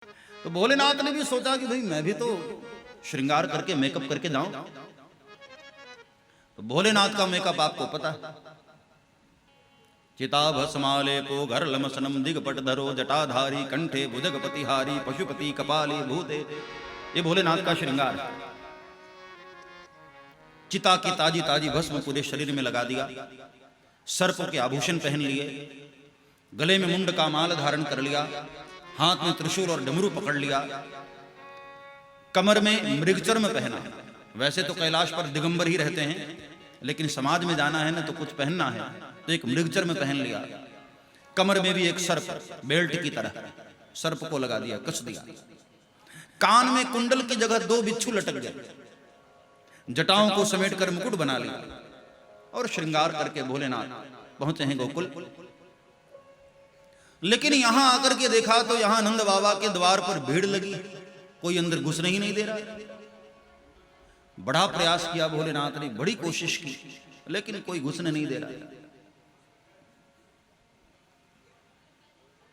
तो भोलेनाथ ने भी सोचा कि भाई मैं भी तो श्रृंगार करके मेकअप करके जाऊं। तो भोलेनाथ का मेकअप आपको पता है, चिता भस्मालेपो घर लमसनम दिगपट धरो जटाधारी कंठे भुजगपतिहारी पशुपति कपाली भूते, ये भोलेनाथ का श्रृंगार है। चिता की ताजी ताजी भस्म पूरे शरीर में लगा दिया, सर्प के आभूषण पहन लिए, गले में मुंड का माल धारण कर लिया, हाथ में त्रिशूल और डमरू पकड़ लिया, कमर में मृगचर्म पहना। वैसे तो कैलाश पर दिगंबर ही रहते हैं, लेकिन समाज में जाना है ना तो कुछ पहनना है, तो एक मृगचर्म पहन लिया। कमर में भी एक सर्प बेल्ट की तरह सर्प को लगा दिया, कस दिया। कान में कुंडल की जगह 2 बिच्छू लटक गए, जटाओं को समेटकर मुकुट बना लिया और श्रृंगार करके भोलेनाथ पहुंचे हैं गोकुल। लेकिन यहां आकर के देखा तो यहां नंद बाबा के द्वार पर भीड़ लगी, कोई अंदर घुसने ही नहीं दे रहा। बड़ा प्रयास किया भोलेनाथ ने, बड़ी कोशिश की, लेकिन कोई घुसने नहीं दे रहा।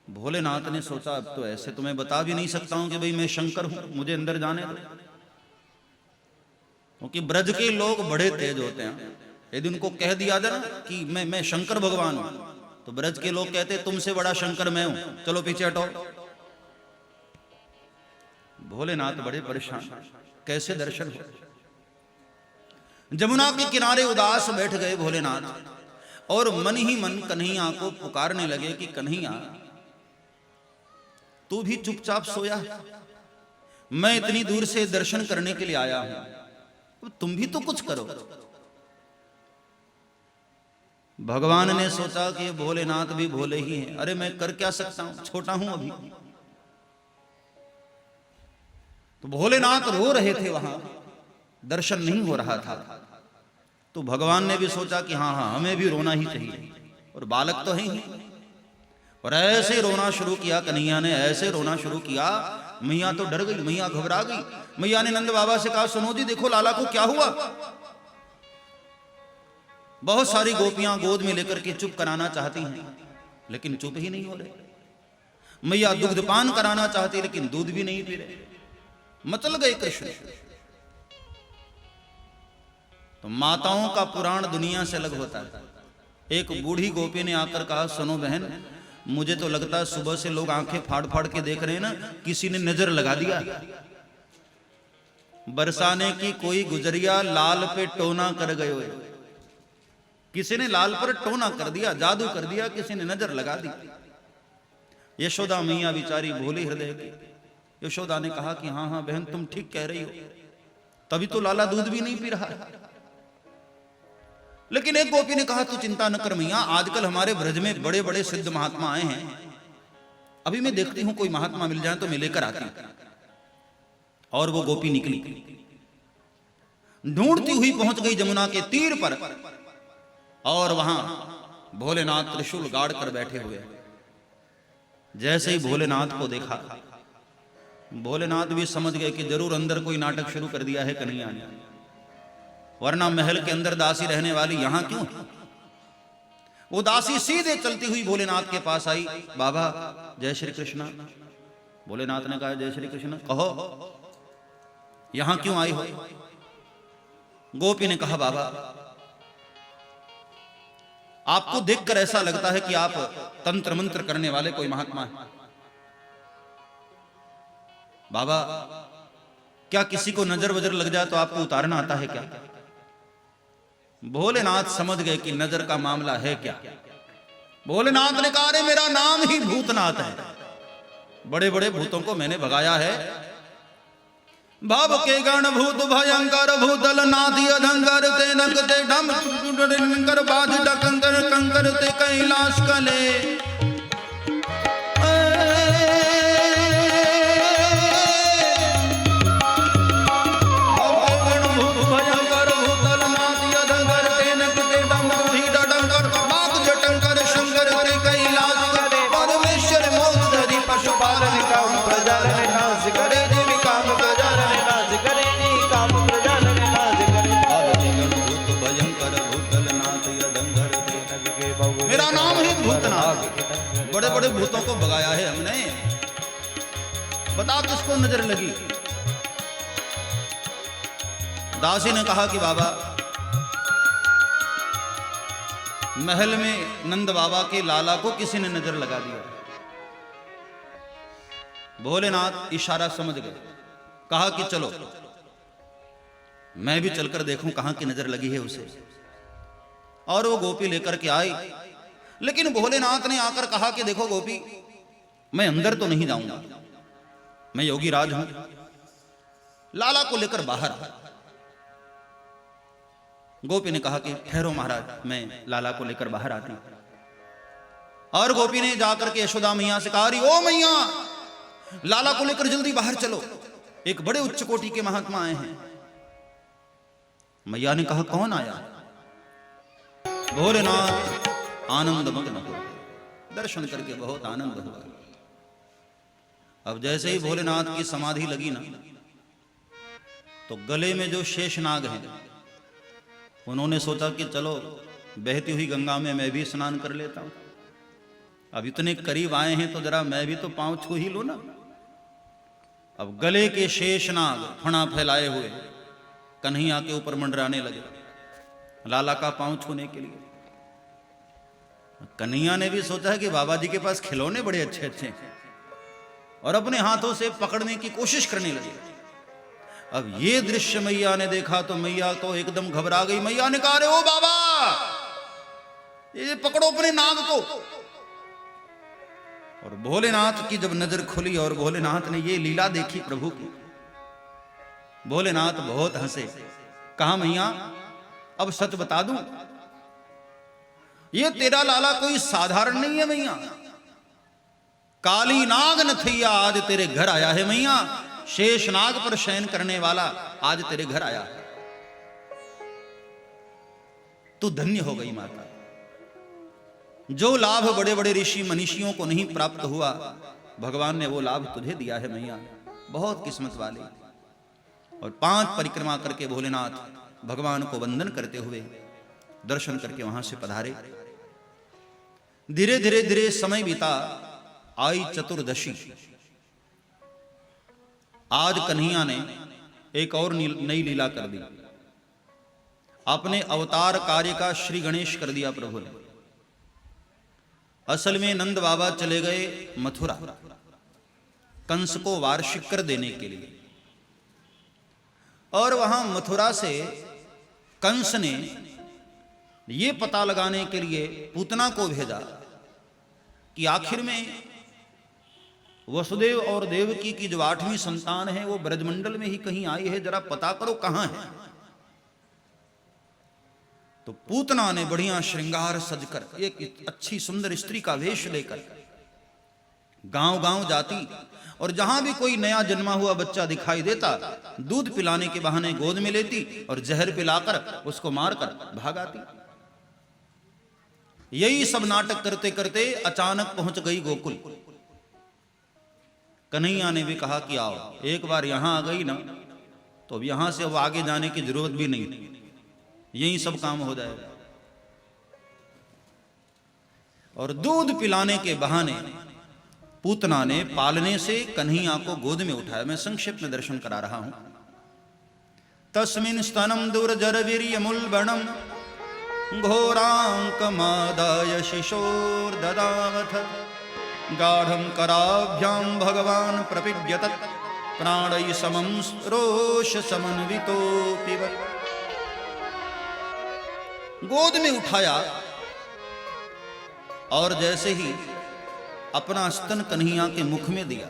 भोलेनाथ ने सोचा अब तो ऐसे तो मैं बता भी नहीं सकता हूं कि भाई मैं शंकर हूं, मुझे अंदर जाने दो। क्योंकि ब्रज के लोग बड़े तेज होते हैं, यदि उनको कह दिया जाए ना कि मैं शंकर भगवान हूं, तो ब्रज के लोग कहते तुमसे बड़ा शंकर मैं हूं, चलो पीछे हटो। भोलेनाथ बड़े परेशान, कैसे दर्शन हो। जमुना के किनारे उदास बैठ गए भोलेनाथ और मन ही मन कन्हैया को पुकारने लगे कि कन्हैया तू भी चुपचाप सोया, मैं इतनी दूर से दर्शन करने के लिए आया हूं, तो तुम भी तो कुछ करो। भगवान ने सोचा कि भोलेनाथ भी भोले ही हैं, अरे मैं कर क्या सकता हूं, छोटा हूं अभी। तो भोलेनाथ रो रहे थे, वहां दर्शन नहीं हो रहा था। तो भगवान ने भी सोचा कि हाँ हाँ हमें भी रोना ही चाहिए, और बालक तो है ही। और ऐसे रोना शुरू किया कन्हैया ने, ऐसे रोना शुरू किया, मैया तो डर गई, मैया घबरा गई। मैया ने नंद बाबा से कहा सुनो जी देखो लाला को क्या हुआ। बहुत सारी गोपियां गोद में लेकर के चुप कराना चाहती हैं, लेकिन चुप ही नहीं हो रहे। मैया दुग्धपान कराना चाहती, लेकिन दूध भी नहीं पी रहे। मचल गए कृष्ण। तो माताओं का पुराण दुनिया से अलग होता है। एक बूढ़ी गोपी ने आकर कहा सुनो बहन, मुझे तो लगता है सुबह से लोग आंखें फाड़ फाड़ के देख रहे हैं ना, किसी ने नजर लगा दिया। बरसाने की कोई गुजरिया लाल पे टोना कर गए हुए, किसी ने लाल पर टोना कर दिया, जादू कर दिया, किसी ने नजर लगा दी। यशोदा मैया बेचारी भोली हृदय की, यशोदा ने कहा कि हाँ हाँ बहन तुम ठीक कह रही हो, तभी तो लाला दूध भी नहीं पी रहा है। लेकिन एक गोपी ने कहा तू चिंता न कर मैया, आजकल हमारे ब्रज में बड़े बड़े सिद्ध महात्मा आए हैं, अभी मैं देखती हूं कोई महात्मा मिल जाए तो मैं लेकर आती हूं। और वो गोपी निकली, ढूंढती हुई पहुंच गई जमुना के तीर पर, और वहां भोलेनाथ त्रिशूल गाड़ कर बैठे हुए। जैसे ही भोलेनाथ को देखा, भोलेनाथ भी समझ गए कि जरूर अंदर कोई नाटक शुरू कर दिया है कन्हैया ने, वरना महल के अंदर दासी रहने वाली यहां क्यों। वो दासी सीधे चलती हुई भोलेनाथ के पास आई, बाबा जय श्री कृष्ण। भोलेनाथ ने कहा जय श्री कृष्ण, कहो यहां क्यों आई हो। गोपी ने कहा बाबा आपको देखकर ऐसा लगता है कि आप तंत्र मंत्र करने वाले कोई महात्मा है। बाबा क्या किसी को नजर वजर लग जाए तो आपको उतारना आता है क्या। भोलेनाथ समझ गए कि नजर का मामला है क्या। भोलेनाथ ने कहा अरे मेरा नाम ही भूतनाथ है, बड़े बड़े भूतों को मैंने भगाया है। भाव के गण भूत भयंकर भूतल नाथी अधंकर ते नकते ढम कर बाज डकंकर कंकर ते कैलाश कले। बड़े बड़े भूतों को भगाया है हमने। बता किसको नजर लगी। दासी ने कहा कि बाबा, महल में नंद बाबा के लाला को किसी ने नजर लगा दिया। भोलेनाथ इशारा समझ गए, कहा कि चलो मैं भी चलकर देखूं कहां की नजर लगी है उसे। और वो गोपी लेकर के आई, लेकिन भोलेनाथ ने आकर कहा कि देखो गोपी, मैं अंदर तो नहीं जाऊंगा, मैं योगी राज हूं, लाला को लेकर बाहर आ। गोपी ने कहा कि ठहरो महाराज, मैं लाला को लेकर बाहर आती। और गोपी ने जाकर के यशोदा मैया से कहा, ओ मैया, लाला को लेकर जल्दी बाहर चलो, एक बड़े उच्च कोटि के महात्मा आए हैं। मैया ने कहा, कौन आया? भोलेनाथ आनंद मग्न हो गए, दर्शन करके बहुत आनंद हुआ। अब जैसे ही भोलेनाथ की समाधि लगी ना, तो गले में जो शेषनाग है, उन्होंने सोचा कि चलो बहती हुई गंगा में मैं भी स्नान कर लेता हूं। अब इतने करीब आए हैं तो जरा मैं भी तो पांव छू ही लो ना। अब गले के शेषनाग फणा फैलाए हुए कन्हैया के ऊपर मंडराने लगे, लाला का पांव छूने के लिए। कन्हैया ने भी सोचा है कि बाबा जी के पास खिलौने बड़े अच्छे अच्छे हैं, और अपने हाथों से पकड़ने की कोशिश करने लगे। अब ये दृश्य मैया ने देखा तो मैया तो एकदम घबरा गई। मैया ने कहा, ओ बाबा, ये पकड़ो अपने नाग को। और भोलेनाथ की जब नजर खुली और भोलेनाथ ने ये लीला देखी प्रभु की, भोलेनाथ बहुत हंसे। कहा, मैया अब सच बता दूं, ये तेरा लाला कोई साधारण नहीं है मैया, काली नाग नथैया आज तेरे घर आया है मैया, शेष नाग पर शयन करने वाला आज तेरे घर आया है। तू धन्य हो गई माता, जो लाभ बड़े बड़े ऋषि मनीषियों को नहीं प्राप्त हुआ, भगवान ने वो लाभ तुझे दिया है मैया, बहुत किस्मत वाली। और 5 परिक्रमा करके भोलेनाथ भगवान को वंदन करते हुए दर्शन करके वहां से पधारे। धीरे धीरे धीरे समय बीता, आई चतुर्दशी। आज कन्हैया ने एक और नई लीला कर दी, अपने अवतार कार्य का श्री गणेश कर दिया प्रभु ने। असल में नंद बाबा चले गए मथुरा, कंस को वार्षिक कर देने के लिए, और वहां मथुरा से कंस ने ये पता लगाने के लिए पूतना को भेजा कि आखिर में वसुदेव और देवकी की जो 8वीं संतान है वो ब्रजमंडल में ही कहीं आई है, जरा पता करो कहां है। तो पूतना ने बढ़िया श्रृंगार सजकर, एक अच्छी सुंदर स्त्री का वेश लेकर गांव गांव जाती, और जहां भी कोई नया जन्मा हुआ बच्चा दिखाई देता, दूध पिलाने के बहाने गोद में लेती और जहर पिलाकर उसको मारकर भाग आती। यही सब नाटक करते करते अचानक पहुंच गई गोकुल। कन्हैया ने भी कहा कि आओ, एक बार यहां आ गई ना तो अब यहां से अब आगे जाने की जरूरत भी नहीं, यही सब काम हो जाएगा। और दूध पिलाने के बहाने पूतना ने पालने से कन्हैया को गोद में उठाया। मैं संक्षेप में दर्शन करा रहा हूं। तस्मिन् स्तनम दुर्जरवीर्यमुल्बणम घोरांकमादाय शिशोर्ददावथ गाढ़ं कराभ्यां भगवान प्रपिड्यत प्राणै समं रोष समन्वितोऽपि वत्। गोद में उठाया और जैसे ही अपना स्तन कन्हैया के मुख में दिया,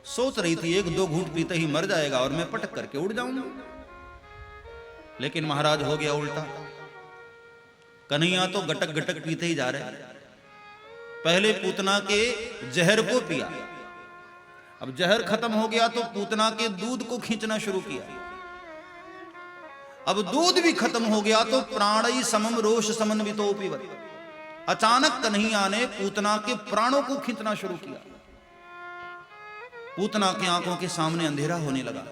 सोच रही थी 1-2 घूंट पीते ही मर जाएगा और मैं पटक करके उड़ जाऊंगा। लेकिन महाराज हो गया उल्टा। कन्हैया तो गटक गटक पीते ही जा रहे। पहले पूतना के जहर को पिया, अब जहर खत्म हो गया तो पूतना के दूध को खींचना शुरू किया। अब दूध भी खत्म हो गया तो प्राणै समम रोष समन्वितोऽपि वत्। अचानक कन्हैया ने पूतना के प्राणों को खींचना शुरू किया। पूतना की आंखों के सामने अंधेरा होने लगा,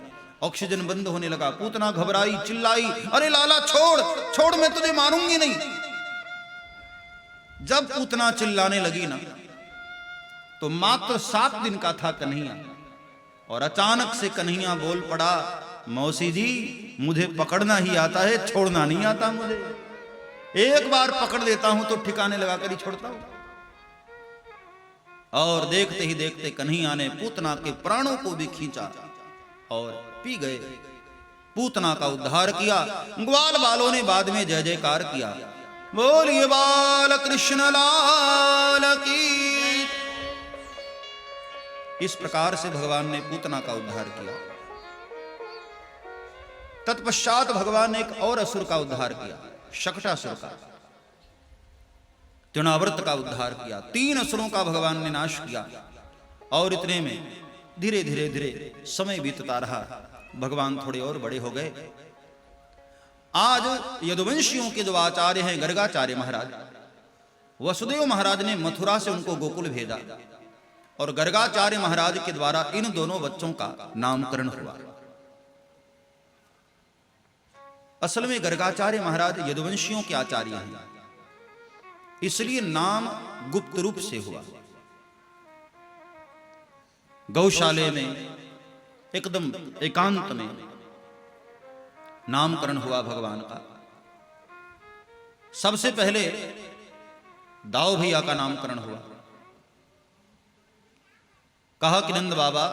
ऑक्सीजन बंद होने लगा। पूतना घबराई, चिल्लाई, अरे लाला छोड़ छोड़, मैं तुझे मारूंगी नहीं। जब पूतना चिल्लाने लगी ना तो मात्र 7 दिन का था कन्हैया, और अचानक से कन्हैया बोल पड़ा, मौसी जी मुझे पकड़ना ही आता है, छोड़ना नहीं आता मुझे। एक बार पकड़ लेता हूं तो ठिकाने लगाकर ही छोड़ता हूं। और देखते ही देखते कन्हैया ने पूतना के प्राणों को भी खींचा और पी गए। पूतना का उद्धार किया। ग्वाल बालों ने बाद में जय जयकार किया, बोलिए बाल कृष्ण लाल की। इस प्रकार से भगवान ने पूतना का उद्धार किया। तत्पश्चात भगवान ने एक और असुर का उद्धार किया, शकटासुर का, तृणावर्त का उद्धार किया। 3 असुरों का भगवान ने नाश किया। और इतने में धीरे धीरे धीरे समय बीतता रहा। भगवान थोड़े और बड़े हो गए। आज यदुवंशियों के जो आचार्य हैं गर्गाचार्य महाराज, वसुदेव महाराज ने मथुरा से उनको गोकुल भेजा और गर्गाचार्य महाराज के द्वारा इन दोनों बच्चों का नामकरण हुआ। असल में गर्गाचार्य महाराज यदुवंशियों के आचार्य हैं, इसलिए नाम गुप्त रूप से हुआ। गौशाले में एकदम एकांत में नामकरण हुआ भगवान का। सबसे पहले दाऊ भैया का नामकरण हुआ। कहा कि नंद बाबा,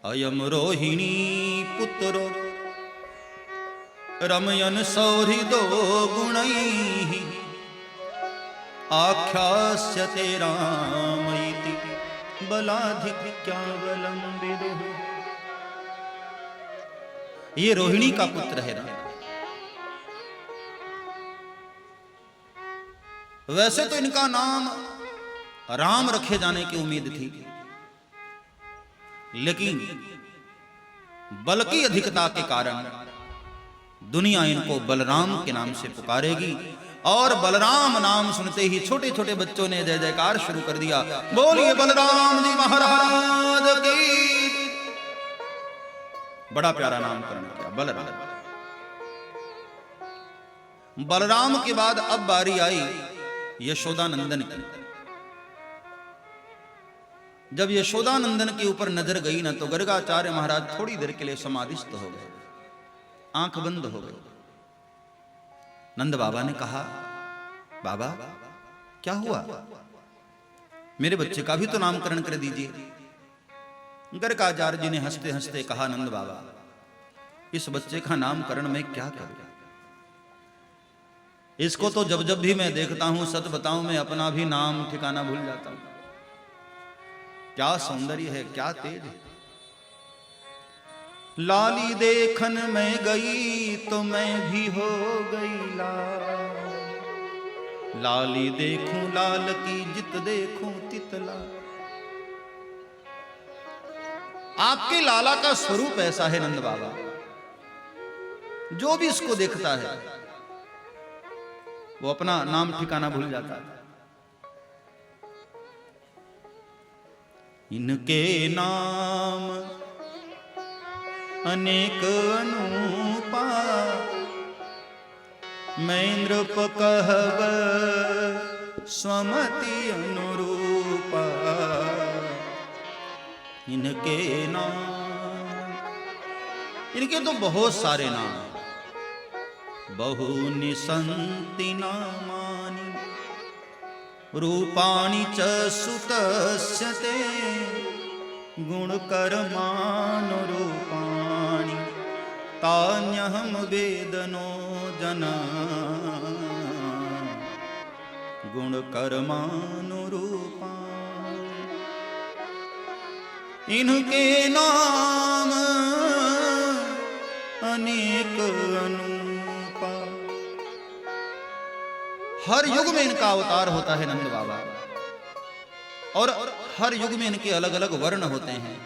अयम रोहिणी पुत्रो रमयन सौहृदो गुणैः आख्यास्यते रामैति बलाधिक्यावलंबिदुः। ये रोहिणी का पुत्र है ना। वैसे तो इनका नाम राम रखे जाने की उम्मीद थी, लेकिन बल की अधिकता के कारण दुनिया इनको बलराम के नाम से पुकारेगी। और बलराम नाम सुनते ही छोटे छोटे बच्चों ने जय जयकार शुरू कर दिया, बोलिए बलराम जी महाराज की। बड़ा प्यारा नामकरण किया बलराम। बलराम के बाद अब बारी आई यशोदानंदन की। जब यशोदानंदन के ऊपर नजर गई ना, तो गर्गाचार्य महाराज थोड़ी देर के लिए समाधिस्थ हो गए, आंख बंद हो गई। नंद बाबा ने कहा, बाबा क्या हुआ, मेरे बच्चे का भी तो नामकरण कर दीजिए। गर्गाचार्य जी ने हंसते हंसते कहा, नंद बाबा इस बच्चे का नामकरण मैं क्या करूं, इसको तो जब जब भी मैं देखता हूं, सच बताऊं मैं अपना भी नाम ठिकाना भूल जाता हूं। क्या सौंदर्य है, क्या तेज है। लाली देखन मैं गई तो मैं भी हो गई लाल, लाली देखूं लाल की जित देखूं तित लाल। आपके लाला का स्वरूप ऐसा है नंद बाबा, जो भी इसको देखता है वो अपना नाम ठिकाना भूल जाता है। इनके नाम अनेक अनूपा, मैं नृप कहब स्वमति अनुरूपा। इनके नाम, इनके तो बहुत सारे नाम, बहुनि सन्ति नामानि रूपाणि च सुतस्य ते गुणकर्मानुरूपाणि तान्यहं वेदनो जना गुणकर्मानुरूपाणि। इनके नाम अनेक अनूपा। हर युग में इनका अवतार होता है नंद बाबा, और हर युग में इनके अलग अलग वर्ण होते हैं।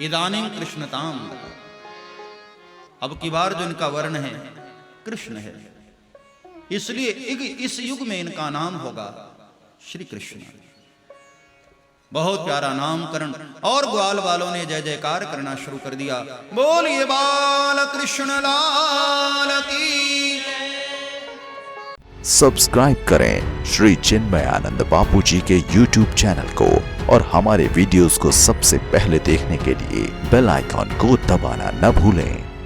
इदानीं कृष्णताम, अब की बार जो इनका वर्ण है कृष्ण है, इसलिए इस युग में इनका नाम होगा श्री कृष्ण। बहुत प्यारा नामकरण। और ग्वाल वालों ने जय जयकार करना शुरू कर दिया, बोलिए बाल कृष्ण लाल की। सब्सक्राइब करें श्री चिन्मयानंद बापू जी के YouTube चैनल को और हमारे वीडियोस को सबसे पहले देखने के लिए बेल आइकॉन को दबाना न भूलें।